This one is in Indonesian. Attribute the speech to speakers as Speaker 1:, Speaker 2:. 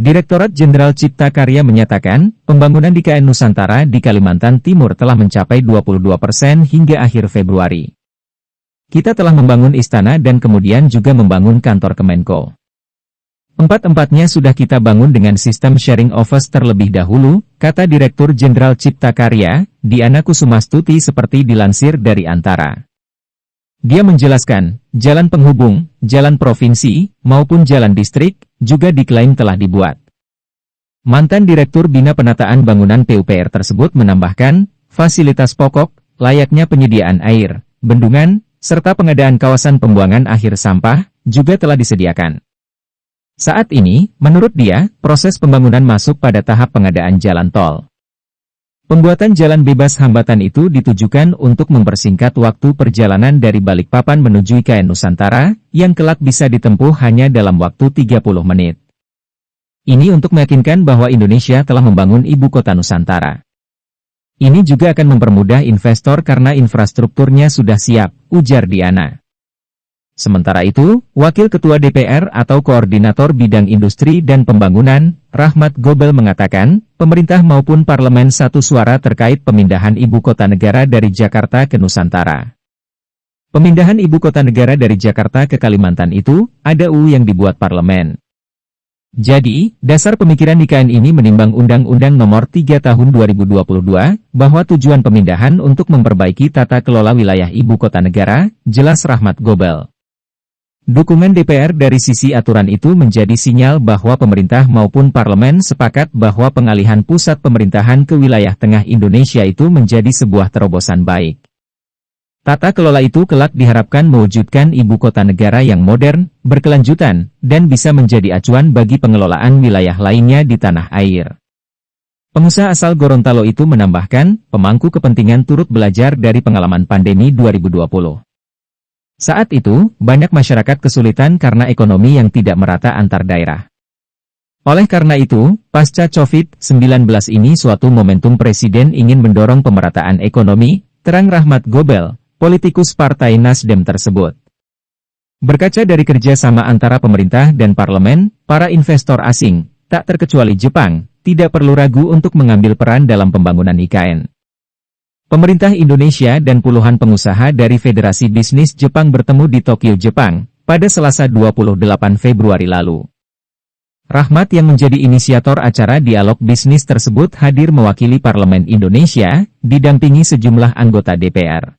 Speaker 1: Direktorat Jenderal Cipta Karya menyatakan, pembangunan di KN Nusantara di Kalimantan Timur telah mencapai 22% hingga akhir Februari. Kita telah membangun istana dan kemudian juga membangun kantor Kemenko. Empat-empatnya sudah kita bangun dengan sistem sharing office terlebih dahulu, kata Direktur Jenderal Cipta Karya, Diana Kusumastuti seperti dilansir dari Antara. Dia menjelaskan, jalan penghubung, jalan provinsi, maupun jalan distrik, juga diklaim telah dibuat. Mantan Direktur Bina Penataan Bangunan PUPR tersebut menambahkan, fasilitas pokok, layaknya penyediaan air, bendungan, serta pengadaan kawasan pembuangan akhir sampah, juga telah disediakan. Saat ini, menurut dia, proses pembangunan masuk pada tahap pengadaan jalan tol. Pembuatan jalan bebas hambatan itu ditujukan untuk mempersingkat waktu perjalanan dari Balikpapan menuju IKN Nusantara, yang kelak bisa ditempuh hanya dalam waktu 30 menit. Ini untuk meyakinkan bahwa Indonesia telah membangun ibu kota Nusantara. Ini juga akan mempermudah investor karena infrastrukturnya sudah siap, ujar Diana. Sementara itu, Wakil Ketua DPR atau Koordinator Bidang Industri dan Pembangunan, Rahmat Gobel mengatakan, pemerintah maupun parlemen satu suara terkait pemindahan ibu kota negara dari Jakarta ke Nusantara. Pemindahan ibu kota negara dari Jakarta ke Kalimantan itu, ada UU yang dibuat parlemen. Jadi, dasar pemikiran IKN ini menimbang Undang-Undang Nomor 3 Tahun 2022, bahwa tujuan pemindahan untuk memperbaiki tata kelola wilayah ibu kota negara, jelas Rahmat Gobel. Dukungan DPR dari sisi aturan itu menjadi sinyal bahwa pemerintah maupun parlemen sepakat bahwa pengalihan pusat pemerintahan ke wilayah tengah Indonesia itu menjadi sebuah terobosan baik. Tata kelola itu kelak diharapkan mewujudkan ibu kota negara yang modern, berkelanjutan, dan bisa menjadi acuan bagi pengelolaan wilayah lainnya di tanah air. Pengusaha asal Gorontalo itu menambahkan, pemangku kepentingan turut belajar dari pengalaman pandemi 2020. Saat itu, banyak masyarakat kesulitan karena ekonomi yang tidak merata antar daerah. Oleh karena itu, pasca COVID-19 ini suatu momentum Presiden ingin mendorong pemerataan ekonomi, terang Rahmat Gobel, politikus Partai Nasdem tersebut. Berkaca dari kerjasama antara pemerintah dan parlemen, para investor asing, tak terkecuali Jepang, tidak perlu ragu untuk mengambil peran dalam pembangunan IKN. Pemerintah Indonesia dan puluhan pengusaha dari Federasi Bisnis Jepang bertemu di Tokyo, Jepang, pada Selasa 28 Februari lalu. Rahmat yang menjadi inisiator acara dialog bisnis tersebut hadir mewakili Parlemen Indonesia, didampingi sejumlah anggota DPR.